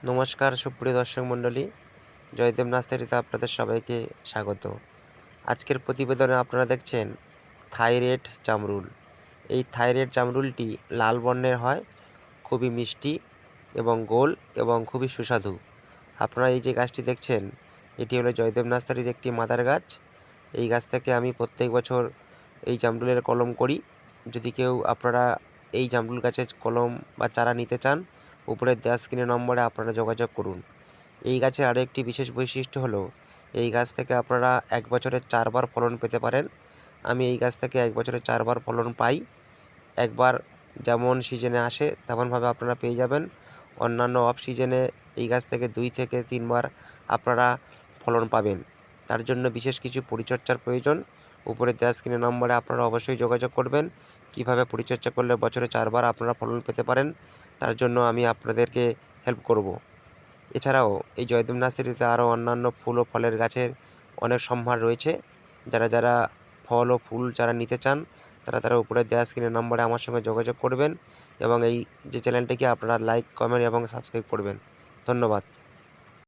নমস্কার সুপ্রিয় দর্শক মণ্ডলী, জয়দেব নার্সারিতে আপনাদের সবাইকে স্বাগত। আজকের প্রতিবেদনে আপনারা দেখছেন থাই-রেড জামরুল। এই থাই-রেড জামরুলটি লাল বর্ণের হয়, খুবই মিষ্টি এবং গোল এবং খুবই সুস্বাদু। আপনারা এই যে গাছটি দেখছেন, এটি হলো জয়দেব নার্সারির একটি মাদার গাছ। এই গাছ থেকে আমি প্রত্যেক বছর এই জামরুলের কলম করি। যদি কেউ আপনারা এই জামরুল গাছের কলম বা চারা নিতে চান, উপরের দেওয়া স্ক্রিনের নম্বরে আপনারা যোগাযোগ করুন। এই গাছের আরও একটি বিশেষ বৈশিষ্ট্য হলো, এই গাছ থেকে আপনারা 1 বছরে 4 বার ফলন পেতে পারেন। আমি এই গাছ থেকে 1 বছরে 4 বার ফলন পাই। একবার যেমন সিজনে আসে তেমনভাবে আপনারা পেয়ে যাবেন। অন্যান্য অফ সিজনে এই গাছ থেকে 2 থেকে 3 বার আপনারা ফলন পাবেন। তার জন্য বিশেষ কিছু পরিচর্যার প্রয়োজন। উপরে দেওয়া স্ক্রিনের নম্বরে আপনারা অবশ্যই যোগাযোগ করবেন। কিভাবে পরিচর্যা করলে বছরে 4 বার আপনারা ফলন পেতে পারেন, তার জন্য আমি আপনাদেরকে হেল্প করব। এছাড়াও এই জয়দেব নার্সারিতে আরও অন্যান্য ফুল ও ফলের গাছের অনেক সম্ভার রয়েছে। যারা ফল ও ফুল যারা নিতে চান, তারা উপরে দেওয়া স্ক্রিনের নম্বরে আমার সঙ্গে যোগাযোগ করবেন এবং এই যে চ্যানেলটিকে আপনারা লাইক, কমেন্ট এবং সাবস্ক্রাইব করবেন। ধন্যবাদ।